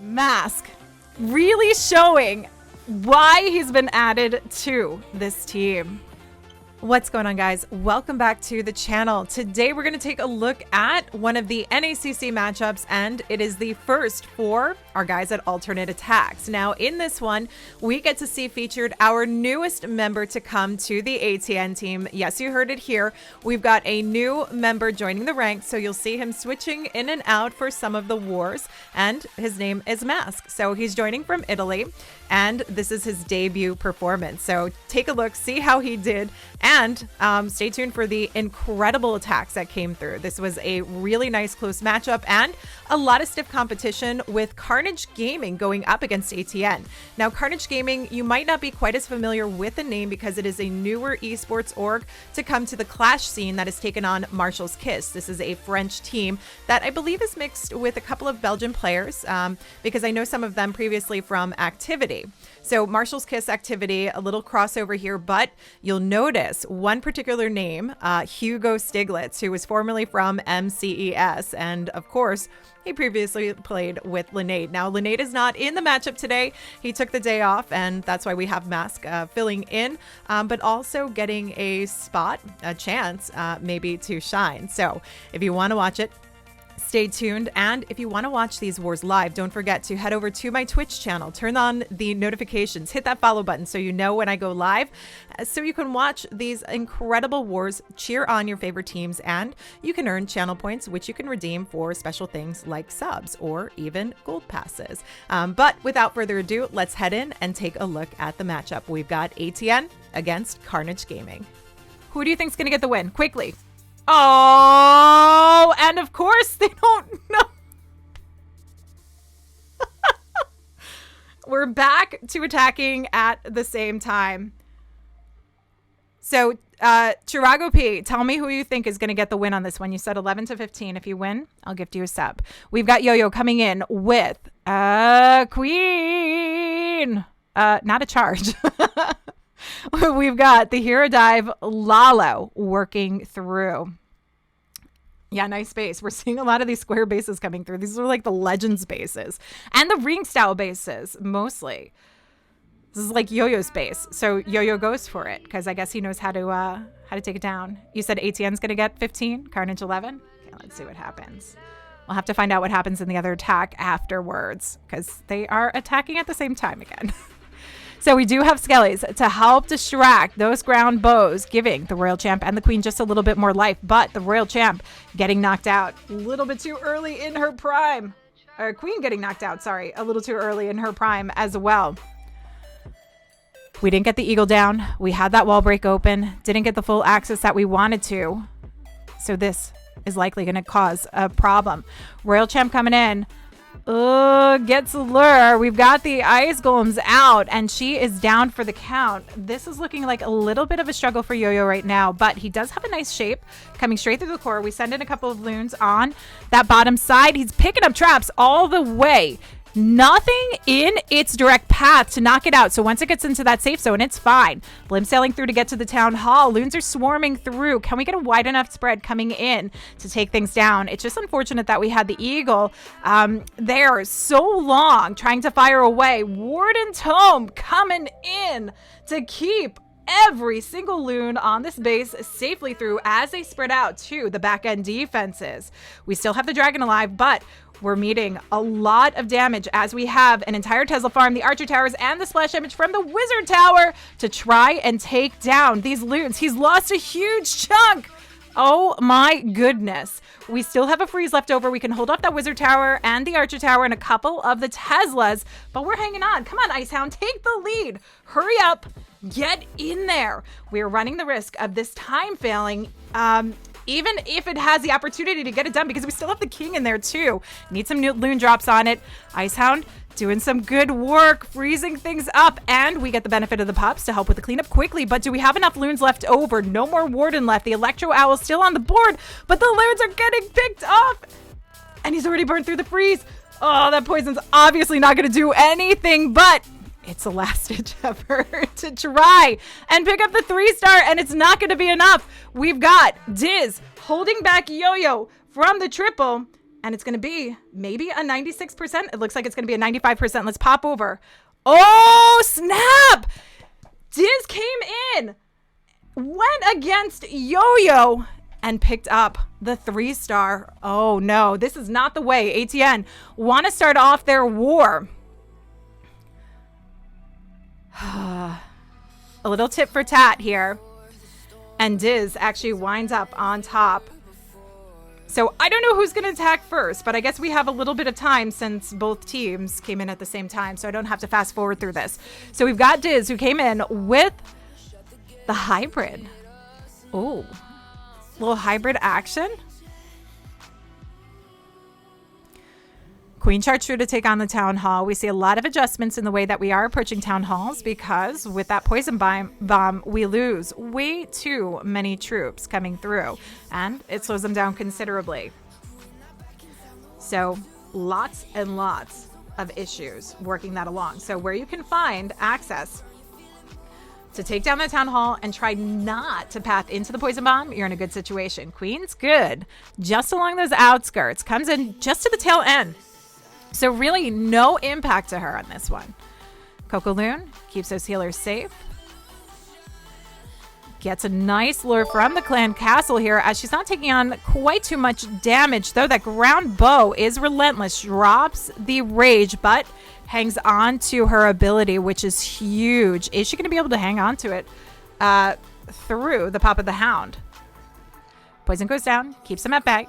NACC really showing why he's been added to this team. What's going on, guys? Welcome back to the channel. Today we're going to take a look at one of the NACC matchups, and it is the first for our guys at ATN aTTaX. Now in this one, we get to see featured our newest member to come to the ATN team. Yes, you heard it here. We've got a new member joining the ranks, so you'll see him switching in and out for some of the wars, and his name is NACC. So he's joining from Italy, and this is his debut performance. So take a look, see how he did, and stay tuned for the incredible attacks that came through. This was a really nice close matchup and a lot of stiff competition with Carnage Gaming going up against ATN. Now, Carnage Gaming, you might not be quite as familiar with the name because it is a newer esports org to come to the Clash scene that has taken on Martial's Kiss. This is a French team that I believe is mixed with a couple of Belgian players because I know some of them previously from Activity. So Martial's Kiss Activity, a little crossover here, but you'll notice one particular name, Hugo Stiglitz, who was formerly from MCES. And of course, he previously played with Linade. Now, Linade is not in the matchup today. He took the day off, and that's why we have NACC filling in, but also getting a spot, a chance maybe to shine. So if you want to watch it, stay tuned. And if you want to watch these wars live, don't forget to head over to my Twitch channel, turn on the notifications, hit that follow button so you know when I go live, so you can watch these incredible wars, cheer on your favorite teams, and you can earn channel points, which you can redeem for special things like subs or even gold passes. But without further ado, let's head in and take a look at the matchup. We've got ATN against Carnage Gaming. Who do you think is going to get the win? Quickly. Oh, and of course they don't know. We're back to attacking at the same time. So, Chirago P, tell me who you think is going to get the win on this one. You said 11 to 15. If you win, I'll gift you a sub. We've got Yo-Yo coming in with Queen. Not a charge. We've got the Hero Dive Lalo working through. Yeah, nice base. We're seeing a lot of these square bases coming through. These are like the Legends bases and the ring style bases mostly. This is like Yo-Yo's base. So Yo-Yo goes for it because I guess he knows how to take it down. You said ATN's going to get 15, Carnage 11. Okay, let's see what happens. We'll have to find out what happens in the other attack afterwards because they are attacking at the same time again. So we do have Skellies to help distract those ground bows, giving the Royal Champ and the Queen just a little bit more life, but the Royal Champ getting knocked out a little bit too early in her prime. Or Queen getting knocked out, sorry, a little too early in her prime as well. We didn't get the Eagle down. We had that wall break open. Didn't get the full access that we wanted to. So this is likely going to cause a problem. Royal Champ coming in. Gets a lure. We've got the Ice Golems out, and she is down for the count. This is looking like a little bit of a struggle for Yo-Yo right now, but he does have a nice shape coming straight through the core. We send in a couple of loons on that bottom side. He's picking up traps all the way. Nothing in its direct path to knock it out. So once it gets into that safe zone, it's fine. Blim sailing through to get to the town hall. Loons are swarming through. Can we get a wide enough spread coming in to take things down? It's just unfortunate that we had the Eagle there so long trying to fire away. Warden's Home coming in to keep every single loon on this base safely through as they spread out to the back end defenses. We still have the dragon alive, but we're meeting a lot of damage as we have an entire Tesla farm, the Archer Towers, and the splash damage from the Wizard Tower to try and take down these loons. He's lost a huge chunk. Oh my goodness. We still have a freeze left over. We can hold off that Wizard Tower and the Archer Tower and a couple of the Teslas, but we're hanging on. Come on, Icehound, take the lead. Hurry up. Get in there. We're running the risk of this time failing, even if it has the opportunity to get it done, because we still have the King in there too. Need some new loon drops on it. Icehound doing some good work, freezing things up, and we get the benefit of the pups to help with the cleanup quickly. But do we have enough loons left over? No more Warden left. The Electro Owl still on the board, but the loons are getting picked off, and he's already burned through the freeze. Oh, that poison's obviously not going to do anything, but it's a last-ditch effort to try and pick up the 3-star, and it's not going to be enough. We've got Diz holding back Yo-Yo from the triple, And it's going to be maybe a 96%. It looks like it's going to be a 95%. Let's pop over. Oh, snap. Diz came in, went against Yo-Yo, and picked up the 3-star. Oh, no. This is not the way. ATN want to start off their war. A little tip for tat here. And Diz actually winds up on top. So I don't know who's going to attack first, but I guess we have a little bit of time since both teams came in at the same time, so I don't have to fast forward through this. So we've got Diz, who came in with the hybrid. Oh, little hybrid action. Queen charts through to take on the Town Hall. We see a lot of adjustments in the way that we are approaching Town Halls because with that poison bomb, we lose way too many troops coming through, and it slows them down considerably. So lots and lots of issues working that along. So where you can find access to take down the Town Hall and try not to path into the poison bomb, you're in a good situation. Queen's good. Just along those outskirts. Comes in just to the tail end. So really no impact to her on this one. Coco Loon keeps those healers safe. Gets a nice lure from the clan castle here as she's not taking on quite too much damage, though that ground bow is relentless. Drops the rage, but hangs on to her ability, which is huge. Is she going to be able to hang on to it through the pop of the hound? Poison goes down, keeps him at bay.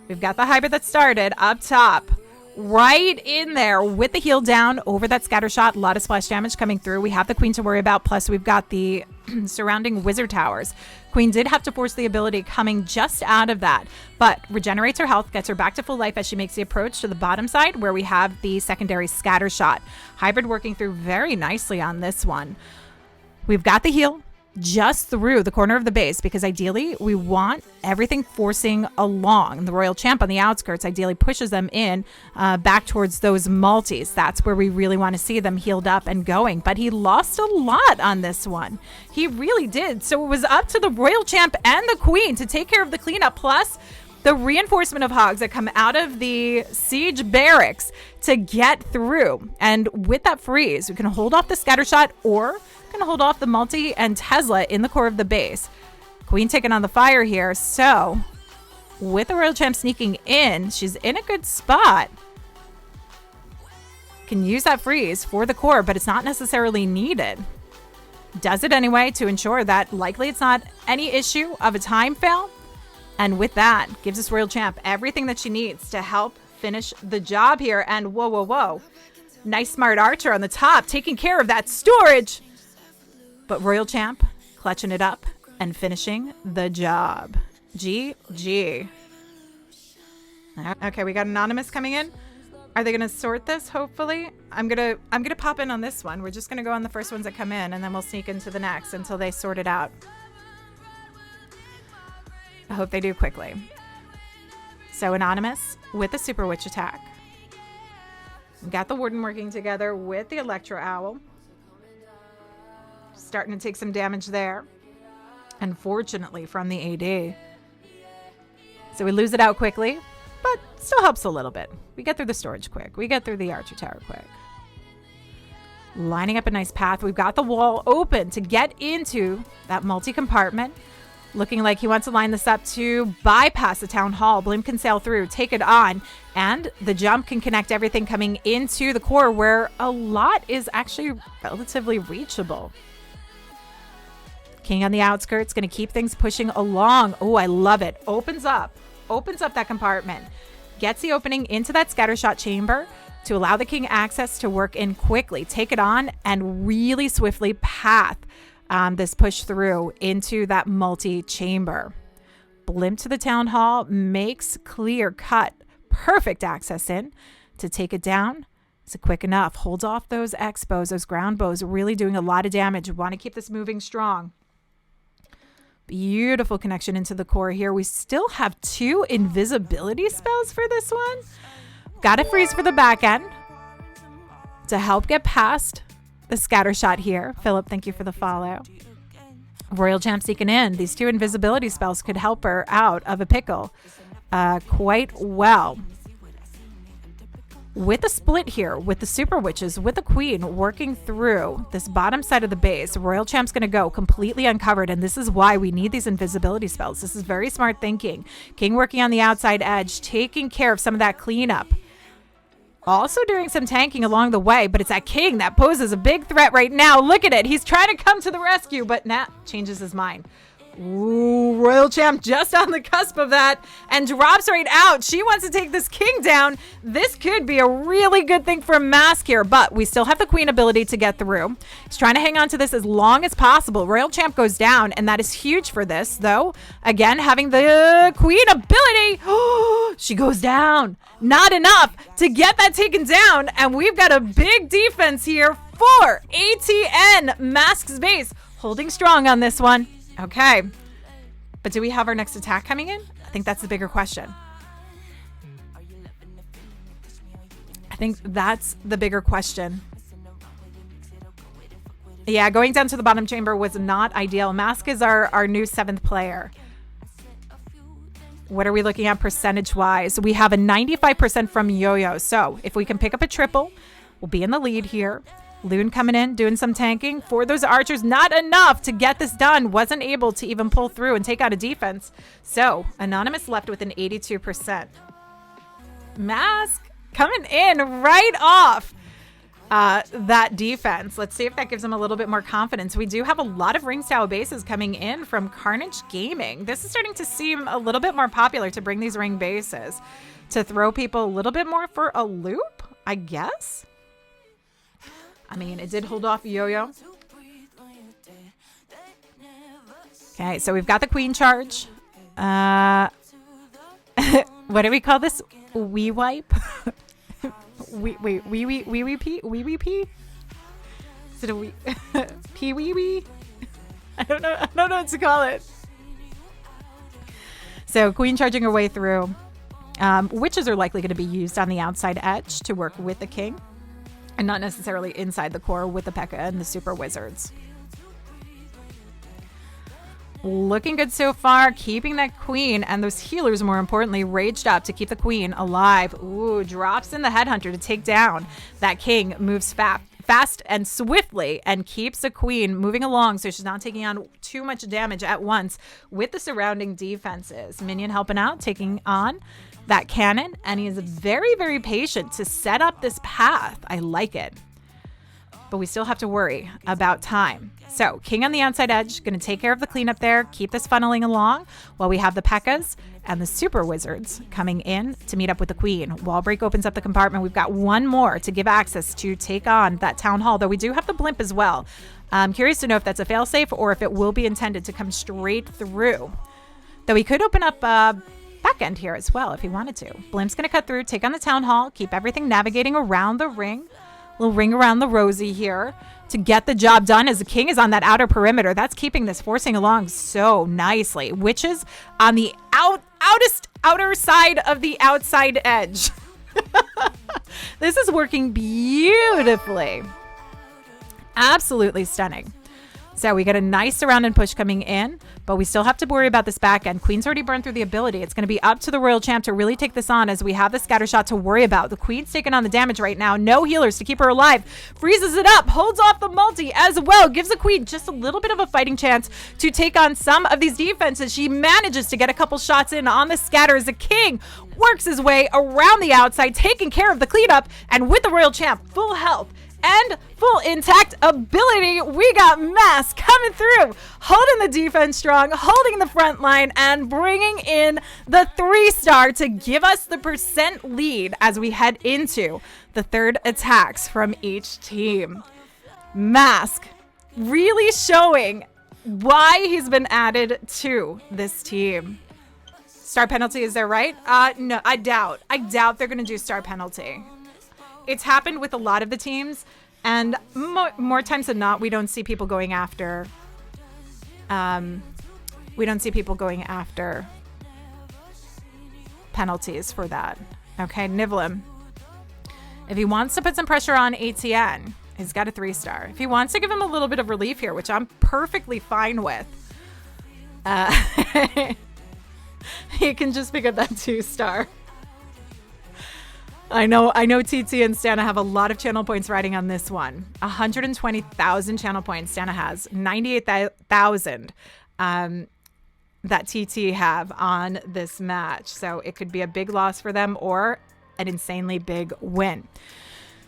We've got the hybrid that started up top. Right in there with the heal down over that scatter shot. A lot of splash damage coming through. We have the Queen to worry about. Plus, we've got the surrounding wizard towers. Queen did have to force the ability coming just out of that, but regenerates her health, gets her back to full life as she makes the approach to the bottom side where we have the secondary scatter shot. Hybrid working through very nicely on this one. We've got the heal just through the corner of the base because ideally we want everything forcing along. The Royal Champ on the outskirts ideally pushes them in back towards those multis. That's where we really want to see them healed up and going. But he lost a lot on this one. He really did. So it was up to the Royal Champ and the Queen to take care of the cleanup. Plus the reinforcement of hogs that come out of the siege barracks to get through. And with that freeze, we can hold off the scatter shot or going to hold off the multi and Tesla in the core of the base. Queen taking on the fire here. So with the Royal Champ sneaking in, she's in a good spot. Can use that freeze for the core, but it's not necessarily needed. Does it anyway to ensure that likely it's not any issue of a time fail. And with that, gives this Royal Champ everything that she needs to help finish the job here. And whoa, whoa, whoa. Nice smart archer on the top, taking care of that storage. But Royal Champ clutching it up and finishing the job. GG. Okay, we got Anonymous coming in. Are they gonna sort this? Hopefully. I'm gonna pop in on this one. We're just gonna go on the first ones that come in and then we'll sneak into the next until they sort it out. I hope they do quickly. So Anonymous with the Super Witch attack. We've got the Warden working together with the Electro Owl. Starting to take some damage there. Unfortunately from the AD. So we lose it out quickly, but still helps a little bit. We get through the storage quick. We get through the Archer Tower quick. Lining up a nice path. We've got the wall open to get into that multi-compartment. Looking like he wants to line this up to bypass the Town Hall. Blim can sail through, take it on, and the jump can connect everything coming into the core where a lot is actually relatively reachable. King on the outskirts, going to keep things pushing along. Oh, I love it. Opens up that compartment. Gets the opening into that scattershot chamber to allow the King access to work in quickly. Take it on and really swiftly path this push through into that multi-chamber. Blimp to the Town Hall, makes clear cut, perfect access in to take it down. Is it quick enough? Holds off those X-bows, those ground bows, really doing a lot of damage. We want to keep this moving strong. Beautiful connection into the core here. We still have 2 invisibility spells for this one. Got a freeze for the back end to help get past the scatter shot here. Philip, thank you for the follow. Royal Champ sneaking in. These 2 invisibility spells could help her out of a pickle quite well. with a split here, with the Super Witches, with the Queen working through this bottom side of the base. Royal Champ's going to go completely uncovered, and this is why we need these invisibility spells. This is very smart thinking. King working on the outside edge, taking care of some of that cleanup. Also doing some tanking along the way, but it's that King that poses a big threat right now. Look at it. He's trying to come to the rescue, but NACC changes his mind. Ooh, Royal Champ just on the cusp of that and drops right out. She wants to take this King down. This could be a really good thing for NACC here, but we still have the Queen ability to get through. He's trying to hang on to this as long as possible. Royal Champ goes down, and that is huge for this, though. Again, having the Queen ability. She goes down. Not enough to get that taken down, and we've got a big defense here for ATN. NACC's base holding strong on this one. Okay, but do we have our next attack coming in? I think that's the bigger question. I think that's the bigger question. Yeah, going down to the bottom chamber was not ideal. NACC is our new 7th player. What are we looking at percentage-wise? We have a 95% from Yo-Yo. So if we can pick up a triple, we'll be in the lead here. Loon coming in, doing some tanking for those archers. Not enough to get this done. Wasn't able to even pull through and take out a defense. So Anonymous left with an 82%. NACC coming in right off that defense. Let's see if that gives them a little bit more confidence. We do have a lot of ring style bases coming in from Carnage Gaming. This is starting to seem a little bit more popular to bring these ring bases to throw people a little bit more for a loop, I guess. I mean, it did hold off Yo-Yo. Okay, so we've got the Queen charge. What do we call this? Wee wipe? Wee pee? Is it a wee? Pee wee? I don't know what to call it. So Queen charging her way through. Witches are likely going to be used on the outside edge to work with the King, and not necessarily inside the core with the P.E.K.K.A. and the Super Wizards. Looking good so far, keeping that Queen and those healers, more importantly, raged up to keep the Queen alive. Ooh, drops in the Headhunter to take down that King. Moves fast and swiftly and keeps the Queen moving along so she's not taking on too much damage at once with the surrounding defenses. Minion helping out, taking on that cannon, and he is very, very patient to set up this path. I like it. But we still have to worry about time. So King on the outside edge, going to take care of the cleanup there, keep this funneling along while we have the P.E.K.K.A.s and the Super Wizards coming in to meet up with the Queen. Wall break opens up the compartment. We've got one more to give access to take on that Town Hall, though we do have the blimp as well. I'm curious to know if that's a failsafe or if it will be intended to come straight through. Though he could open up back end here as well if he wanted to. Blimp's going to cut through, take on the Town Hall, keep everything navigating around the ring. Little ring around the rosy here to get the job done as the King is on that outer perimeter. That's keeping this forcing along so nicely. Witches on the outer side of the outside edge. This is working beautifully. Absolutely stunning. So we get a nice surround and push coming in, but we still have to worry about this back end. Queen's already burned through the ability. It's going to be up to the Royal Champ to really take this on as we have the scatter shot to worry about. The Queen's taking on the damage right now. No healers to keep her alive. Freezes it up, holds off the multi as well. Gives the Queen just a little bit of a fighting chance to take on some of these defenses. She manages to get a couple shots in on the scatter as the King works his way around the outside, taking care of the cleanup, and with the Royal Champ full health and full intact ability, we got NACC coming through, holding the defense strong, holding the front line, and bringing in the 3-star to give us the percent lead as we head into the third attacks from each team. NACC really showing why he's been added to this team. Star penalty, is there right? No, I doubt they're going to do star penalty. It's happened with a lot of the teams, and more times than not, we don't see people going after. We don't see people going after penalties for that. Okay, Nivlim. If he wants to put some pressure on ATN, he's got a 3-star. If he wants to give him a little bit of relief here, which I'm perfectly fine with, he can just pick up that 2-star. I know TT and Stana have a lot of channel points riding on this one. 120,000 channel points Stana has. 98,000 that TT have on this match. So it could be a big loss for them or an insanely big win.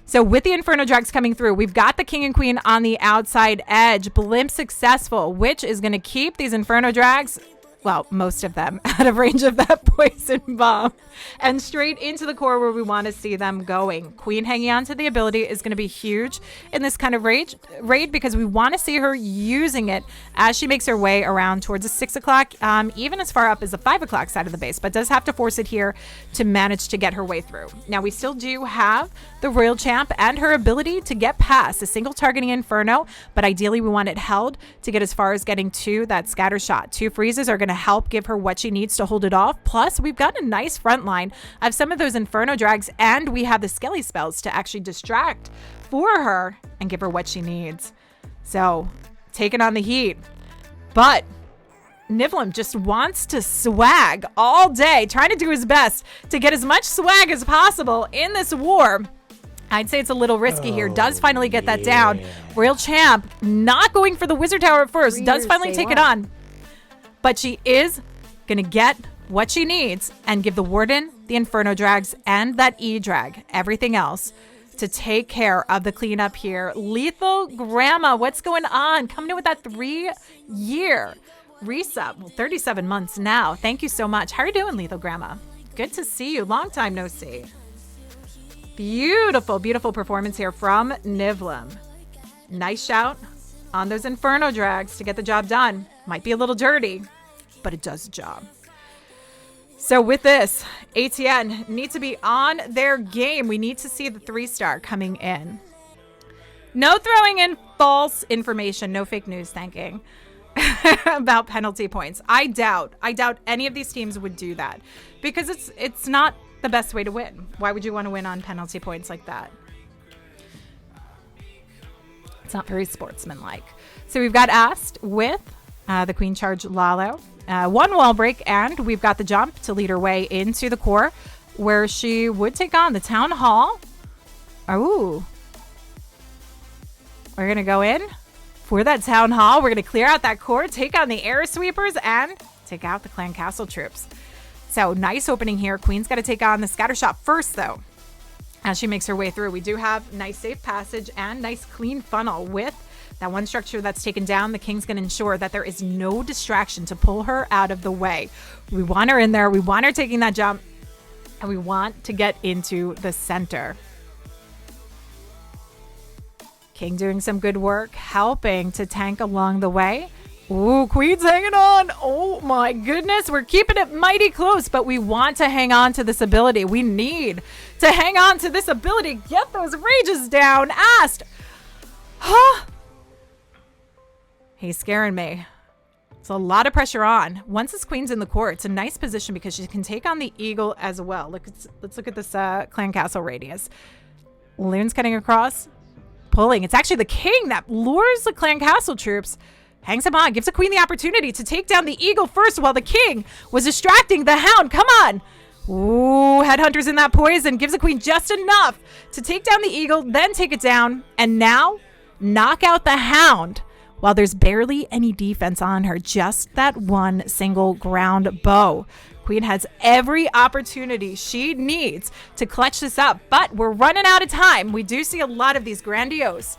So with the Inferno Drags coming through, we've got the King and Queen on the outside edge. Blimp successful, which is going to keep these Inferno Drags, well, most of them, out of range of that poison bomb and straight into the core where we want to see them going. Queen hanging on to the ability is going to be huge in this kind of raid because we want to see her using it as she makes her way around towards the 6 o'clock, even as far up as the 5 o'clock side of the base, but does have to force it here to manage to get her way through. Now, we still do have the Royal Champ and her ability to get past a single targeting Inferno, but ideally we want it held to get as far as getting to that scatter shot. 2 freezes are going to help give her what she needs to hold it off. Plus, we've got a nice front line of some of those Inferno Drags, and we have the Skelly spells to actually distract for her and give her what she needs. So, taking on the heat. But Nivlim just wants to swag all day, trying to do his best to get as much swag as possible in this war. I'd say it's a little risky here. Does finally get that down. Royal Champ not going for the Wizard Tower at first. Does finally take it on. But she is going to get what she needs and give the Warden, the Inferno Drags, and that E-Drag, everything else, to take care of the cleanup here. Lethal Grandma, what's going on? Coming in with that 3-year resub. Well, 37 months now. Thank you so much. How are you doing, Lethal Grandma? Good to see you. Long time no see. Beautiful, beautiful performance here from Nivlim. Nice shout on those Inferno Drags to get the job done. Might be a little dirty, but it does the job. So with this, ATN need to be on their game. We need to see the 3-star coming in. No throwing in false information, no fake news thinking about penalty points. I doubt any of these teams would do that because it's not the best way to win. Why would you want to win on penalty points like that? It's not very sportsmanlike. So we've got Ast with the Queen Charge Lalo. 1 wall break, and we've got the jump to lead her way into the core where she would take on the Town Hall. Oh, we're going to go in for that Town Hall. We're going to clear out that core, take on the Air Sweepers, and take out the Clan Castle troops. So nice opening here. Queen's got to take on the scatter shot first, though. As she makes her way through, we do have nice safe passage and nice clean funnel with that one structure that's taken down. The King's going to ensure that there is no distraction to pull her out of the way. We want her in there. We want her taking that jump, and we want to get into the center. King doing some good work, helping to tank along the way. Ooh, Queen's hanging on. Oh my goodness. We're keeping it mighty close, but we want to hang on to this ability. We need to hang on to this ability. Get those rages down. Ast. Huh? He's scaring me. It's a lot of pressure on. Once this Queen's in the core, it's a nice position because she can take on the Eagle as well. Let's look at this Clan Castle radius. Loon's cutting across, pulling. It's actually the King that lures the Clan Castle troops. Hangs him on, gives the Queen the opportunity to take down the Eagle first while the King was distracting the Hound. Come on. Ooh, Headhunter's in that poison. Gives the Queen just enough to take down the Eagle, then take it down. And now, knock out the Hound while there's barely any defense on her. Just that one single ground bow. Queen has every opportunity she needs to clutch this up, but we're running out of time. We do see a lot of these grandiose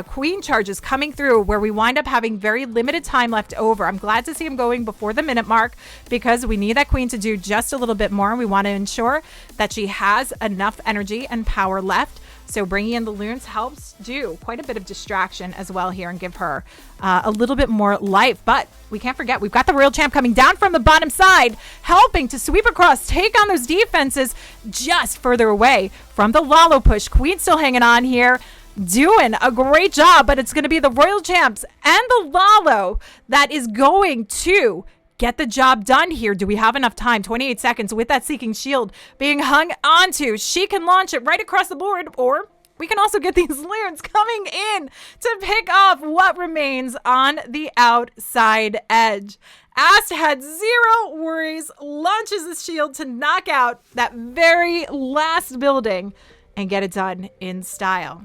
Queen charges coming through where we wind up having very limited time left over. I'm glad to see him going before the minute mark because we need that Queen to do just a little bit more. We want to ensure that she has enough energy and power left. So bringing in the Loons helps do quite a bit of distraction as well here and give her a little bit more life. But we can't forget, we've got the Royal Champ coming down from the bottom side, helping to sweep across, take on those defenses just further away from the Lalo push. Queen still hanging on here, doing a great job, but it's going to be the Royal Champs and the Lalo that is going to get the job done here. Do we have enough time? 28 seconds with that Seeking Shield being hung onto. She can launch it right across the board, or we can also get these loons coming in to pick off what remains on the outside edge. Ast had zero worries, launches his shield to knock out that very last building and get it done in style.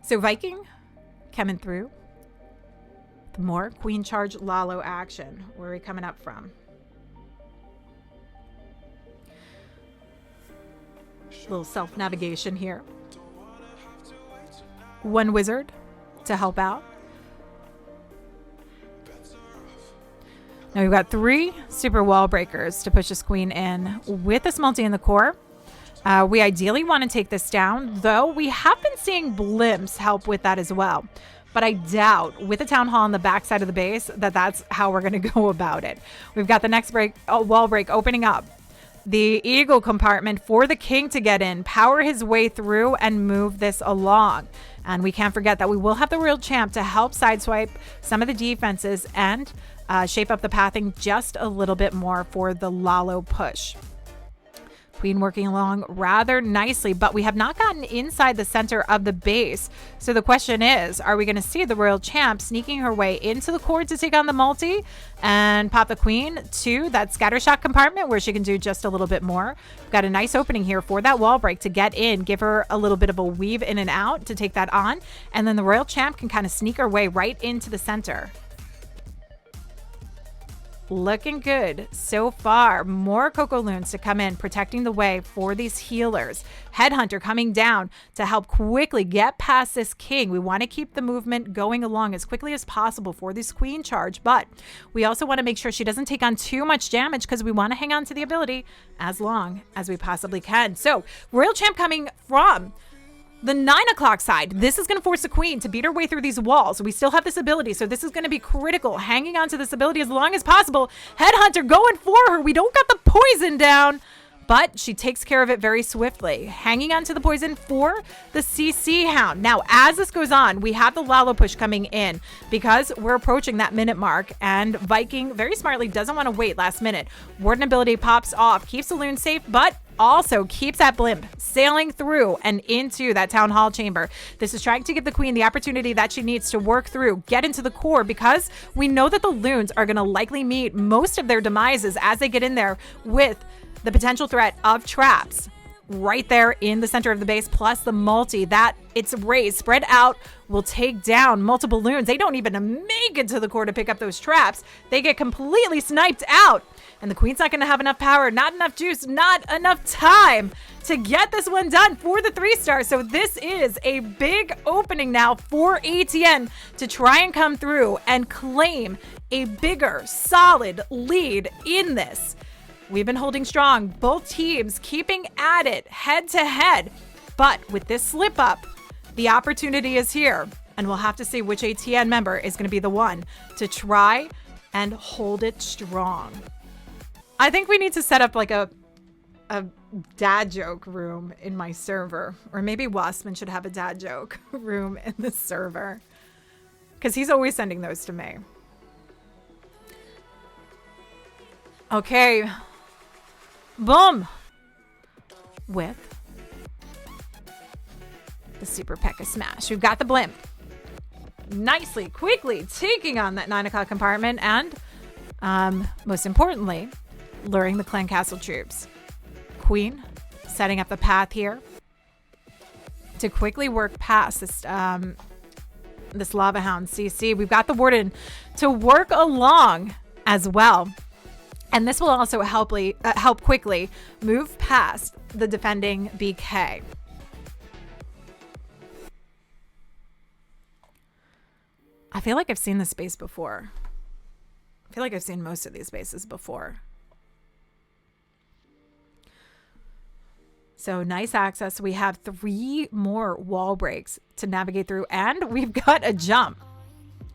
So Viking coming through. The more Queen Charge Lalo action. Where are we coming up from? Little self-navigation here. One wizard to help out. Now we've got 3 super wall breakers to push this queen in with this multi in the core. We ideally want to take this down, though we have been seeing blimps help with that as well. But I doubt, with a town hall on the backside of the base, that that's how we're going to go about it. We've got the next wall break opening up. The eagle compartment for the king to get in, power his way through, and move this along. And we can't forget that we will have the Royal Champ to help sideswipe some of the defenses and shape up the pathing just a little bit more for the Lalo push. Queen working along rather nicely, but we have not gotten inside the center of the base. So the question is, are we going to see the Royal Champ sneaking her way into the core to take on the multi and pop the queen to that scattershot compartment where she can do just a little bit more? We've got a nice opening here for that wall break to get in, give her a little bit of a weave in and out to take that on. And then the Royal Champ can kind of sneak her way right into the center. Looking good so far. More Coco Loons to come in, protecting the way for these healers. Headhunter coming down to help quickly get past this king. We want to keep the movement going along as quickly as possible for this queen charge, but we also want to make sure she doesn't take on too much damage because we want to hang on to the ability as long as we possibly can. So Royal Champ coming from the 9 o'clock side. This is going to force the queen to beat her way through these walls. We still have this ability, so this is going to be critical. Hanging on to this ability as long as possible. Headhunter going for her. We don't got the poison down, but she takes care of it very swiftly. Hanging on to the poison for the CC Hound. Now, as this goes on, we have the Lalo push coming in because we're approaching that minute mark, and Viking very smartly doesn't want to wait last minute. Warden ability pops off, keeps the loon safe, but also keeps that blimp sailing through and into that town hall chamber. This is trying to give the queen the opportunity that she needs to work through, get into the core, because we know that the loons are going to likely meet most of their demises as they get in there with the potential threat of traps right there in the center of the base, plus the multi that it's raised, spread out, will take down multiple loons. They don't even make it to the core to pick up those traps. They get completely sniped out. And the queen's not going to have enough power, not enough juice, not enough time to get this one done for the 3-star. So this is a big opening now for ATN to try and come through and claim a bigger, solid lead in this. We've been holding strong, both teams keeping at it head to head. But with this slip up, the opportunity is here. And we'll have to see which ATN member is going to be the one to try and hold it strong. I think we need to set up like a dad joke room in my server. Or maybe Waspman should have a dad joke room in the server, because he's always sending those to me. Okay. Boom. With the Super P.E.K.K.A. Smash. We've got the blimp. Nicely, quickly taking on that 9 o'clock compartment and, most importantly, luring the Clan Castle troops. Queen setting up the path here to quickly work past this this Lava Hound CC. We've got the Warden to work along as well. And this will also help quickly move past the defending BK. I feel like I've seen this space before. I feel like I've seen most of these spaces before. So nice access. We have 3 more wall breaks to navigate through, and we've got a jump.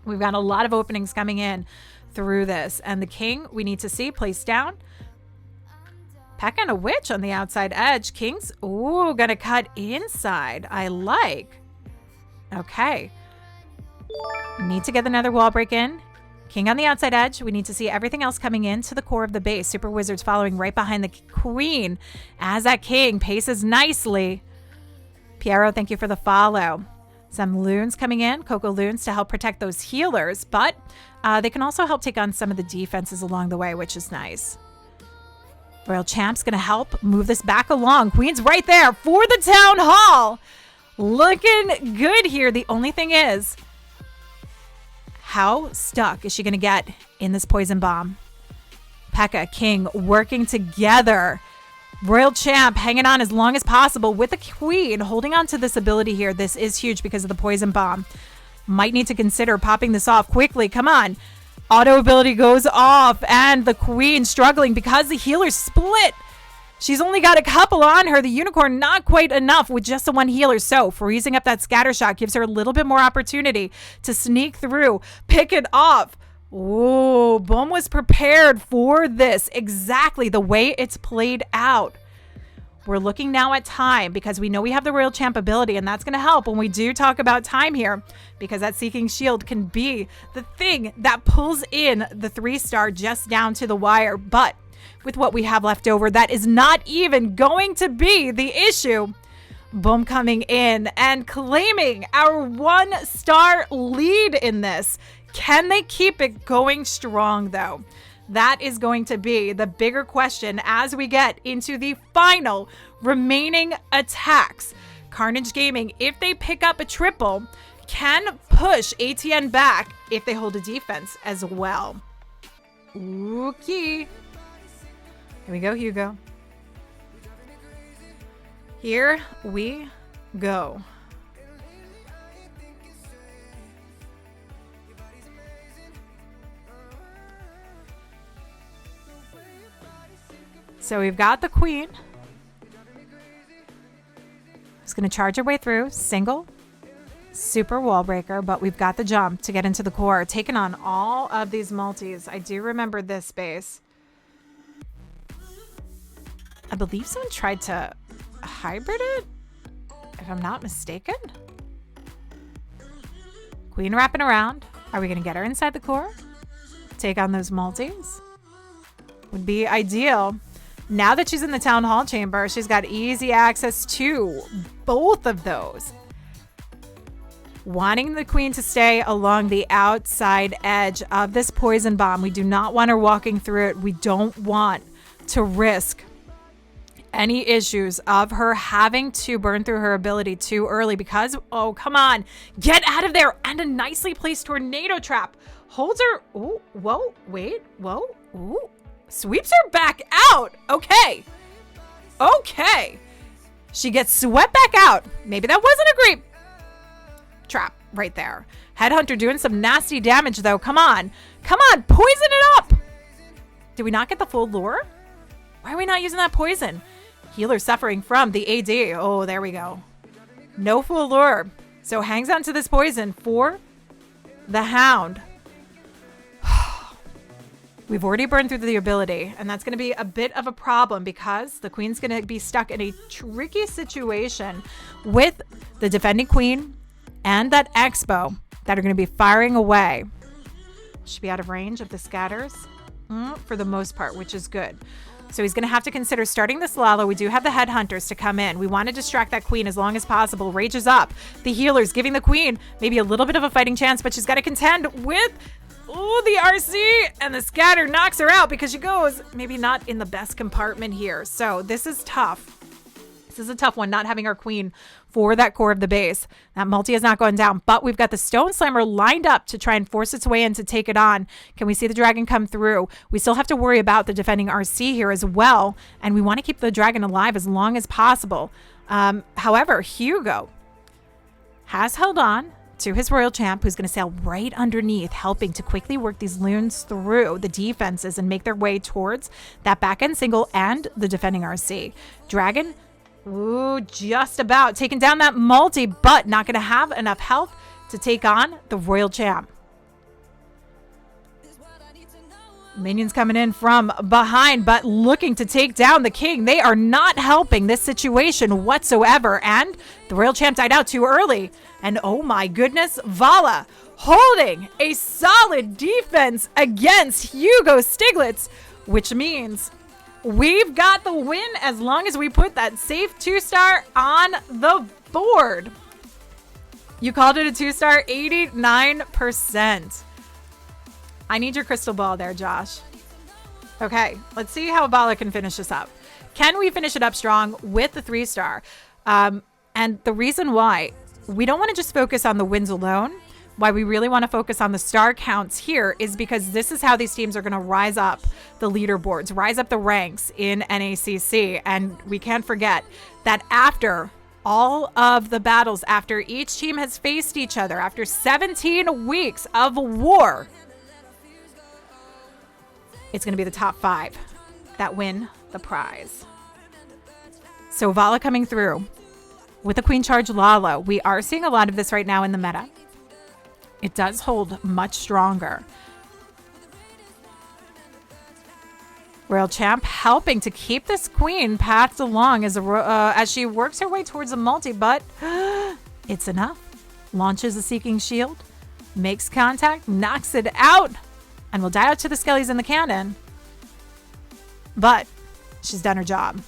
We've got a lot of openings coming in through this, and the king we need to see placed down. Peck and a witch on the outside edge. Kings, ooh, gonna cut inside. I like. Okay. Need to get another wall break in. King on the outside edge. We need to see everything else coming into the core of the base. Super Wizards following right behind the queen as that king paces nicely. Piero, thank you for the follow. Some loons coming in, Coco loons to help protect those healers, but they can also help take on some of the defenses along the way, which is nice. Royal Champ's going to help move this back along. Queen's right there for the town hall. Looking good here. The only thing is, how stuck is she going to get in this poison bomb? Pekka, King working together. Royal Champ hanging on as long as possible with the Queen holding on to this ability here. This is huge because of the poison bomb. Might need to consider popping this off quickly. Come on. Auto ability goes off and the Queen struggling because the healer split. She's only got a couple on her. The unicorn not quite enough with just the one healer. So freezing up that scatter shot gives her a little bit more opportunity to sneak through, pick it off. Oh, Boom was prepared for this exactly the way it's played out. We're looking now at time because we know we have the Royal Champ ability, and that's going to help when we do talk about time here, because that Seeking Shield can be the thing that pulls in the 3-star just down to the wire. But with what we have left over, that is not even going to be the issue. Boom coming in and claiming our 1-star lead in this. Can they keep it going strong, though? That is going to be the bigger question as we get into the final remaining attacks. Carnage Gaming, if they pick up a triple, can push ATN back if they hold a defense as well. Okay. Here we go, Hugo. Here we go. So we've got the Queen. Who's going to charge her way through. Single. Super wall breaker. But we've got the jump to get into the core. Taking on all of these multis. I do remember this space. I believe someone tried to hybrid it. If I'm not mistaken. Queen wrapping around. Are we going to get her inside the core? Take on those multis? Would be ideal. Now that she's in the town hall chamber, she's got easy access to both of those. Wanting the Queen to stay along the outside edge of this poison bomb. We do not want her walking through it. We don't want to risk any issues of her having to burn through her ability too early because, oh, come on, get out of there. And a nicely placed tornado trap. Holds her. Oh, whoa, wait, whoa, ooh. Sweeps her back out. Okay. Okay. She gets swept back out. Maybe that wasn't a great trap right there. Headhunter doing some nasty damage, though. Come on. Come on. Poison it up. Did we not get the full lure? Why are we not using that poison? Healer suffering from the AD. Oh, there we go. No full lure. So hangs on to this poison for the Hound. We've already burned through the ability, and that's going to be a bit of a problem because the Queen's going to be stuck in a tricky situation with the defending Queen and that Expo that are going to be firing away. Should be out of range of the scatters for the most part, which is good. So he's going to have to consider starting this Lalo. We do have the Headhunters to come in. We want to distract that Queen as long as possible. Rage is up. The healers giving the Queen maybe a little bit of a fighting chance, but she's got to contend with the RC, and the scatter knocks her out because she goes maybe not in the best compartment here. So this is tough. This is a tough one, not having our Queen for that core of the base. That multi is not going down, but we've got the Stone Slammer lined up to try and force its way in to take it on. Can we see the dragon come through? We still have to worry about the defending RC here as well, and we want to keep the dragon alive as long as possible. However, Hugo has held on to his Royal Champ, who's going to sail right underneath, helping to quickly work these loons through the defenses and make their way towards that back end single and the defending RC. Dragon, ooh, just about taking down that multi, but not going to have enough health to take on the Royal Champ. Minions coming in from behind, but looking to take down the King. They are not helping this situation whatsoever. And the Royal Champ died out too early. And oh my goodness, Vala holding a solid defense against Hugo Stiglitz, which means we've got the win as long as we put that safe 2-star on the board. You called it a 2-star, 89%. I need your crystal ball there, Josh. Okay, let's see how Vala can finish this up. Can we finish it up strong with the 3-star? And the reason why, we don't want to just focus on the wins alone. Why we really want to focus on the star counts here is because this is how these teams are going to rise up the leaderboards, rise up the ranks in NACC. And we can't forget that after all of the battles, after each team has faced each other, after 17 weeks of war, it's going to be the top 5 that win the prize. So Vala coming through with the Queen Charge Lalo. We are seeing a lot of this right now in the meta. It does hold much stronger. Royal Champ helping to keep this queen pathed along as she works her way towards a multi, but it's enough. Launches a Seeking Shield, makes contact, knocks it out, and will die out to the skellies in the cannon. But she's done her job.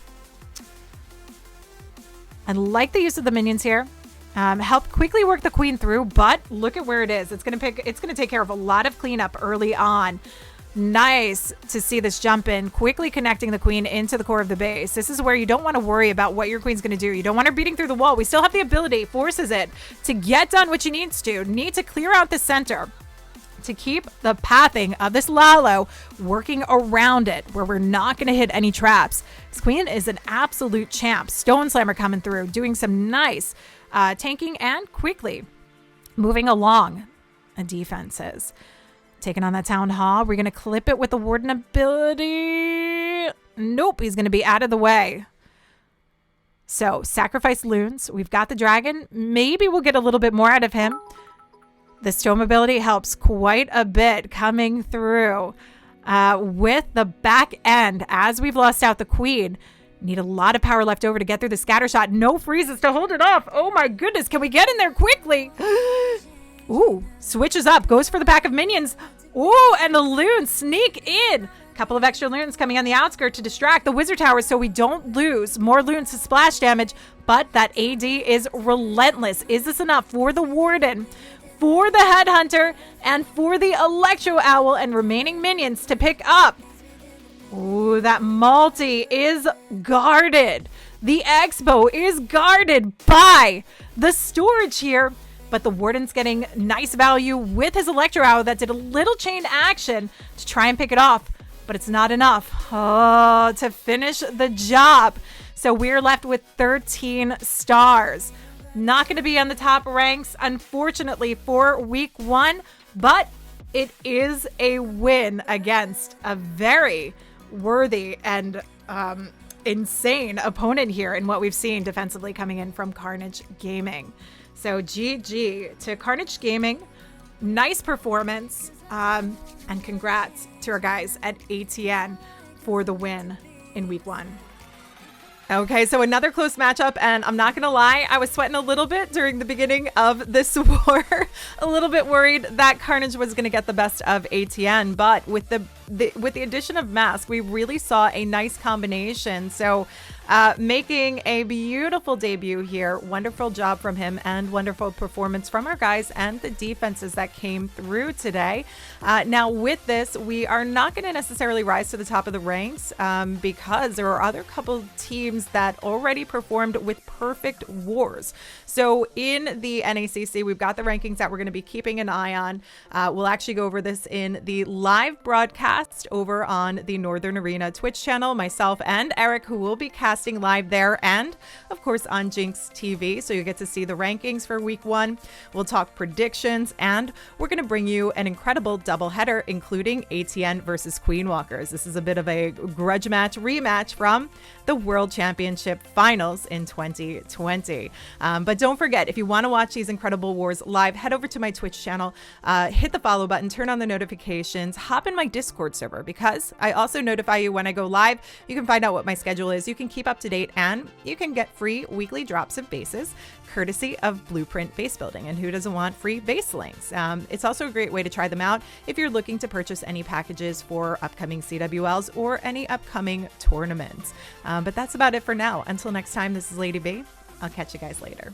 I like the use of the minions here. Help quickly work the queen through, but look at where it is. It's gonna take care of a lot of cleanup early on. Nice to see this jump in, quickly connecting the queen into the core of the base. This is where you don't want to worry about what your queen's going to do. You don't want her beating through the wall. We still have the ability, forces it to get done what she needs to. Need to clear out the center to keep the pathing of this Lalo working around it, where we're not going to hit any traps. This queen is an absolute champ. Stone Slammer coming through, doing some nice tanking and quickly moving along defenses. Taking on that Town Hall. We're going to clip it with the Warden ability. Nope, he's going to be out of the way. So, sacrifice loons. We've got the dragon. Maybe we'll get a little bit more out of him. The Stone ability helps quite a bit coming through with the back end. As we've lost out the queen, need a lot of power left over to get through the scatter shot. No freezes to hold it off. Oh my goodness, can we get in there quickly? Ooh, switches up, goes for the pack of minions. Ooh, and the loons sneak in. Couple of extra loons coming on the outskirts to distract the wizard tower so we don't lose more loons to splash damage. But that AD is relentless. Is this enough for the Warden, for the Headhunter, and for the Electro Owl and remaining minions to pick up? Ooh, that multi is guarded. The Expo is guarded by the storage here. But the Warden's getting nice value with his Electro Owl that did a little chain action to try and pick it off. But it's not enough to finish the job. So we're left with 13 stars. Not going to be on the top ranks, unfortunately, for week 1. But it is a win against a very worthy and insane opponent here in what we've seen defensively coming in from Carnage Gaming. So GG to Carnage Gaming. Nice performance. And congrats to our guys at ATN for the win in week 1. Okay, so another close matchup, and I'm not going to lie, I was sweating a little bit during the beginning of this war. A little bit worried that Carnage was going to get the best of ATN, but with the addition of NACC, we really saw a nice combination. So making a beautiful debut here. Wonderful job from him and wonderful performance from our guys and the defenses that came through today. Now with this, we are not going to necessarily rise to the top of the ranks because there are other couple teams that already performed with perfect wars. So in the NACC, we've got the rankings that we're going to be keeping an eye on. We'll actually go over this in the live broadcast over on the Northern Arena Twitch channel. Myself and Eric, who will be casting live there, and of course on Jinx TV. So you get to see the rankings for week 1. We'll talk predictions, and we're going to bring you an incredible doubleheader, including ATN versus Queenwalkers. This is a bit of a grudge match rematch from the World Championship Finals in 2020. But don't forget, if you want to watch these incredible wars live, head over to my Twitch channel, hit the follow button, turn on the notifications, hop in my Discord server, because I also notify you when I go live. You can find out what my schedule is. You can keep up to date, and you can get free weekly drops of bases courtesy of Blueprint Base Building. And who doesn't want free base links? It's also a great way to try them out if you're looking to purchase any packages for upcoming CWLs or any upcoming tournaments. But that's about it for now. Until next time, this is Lady B. I'll catch you guys later.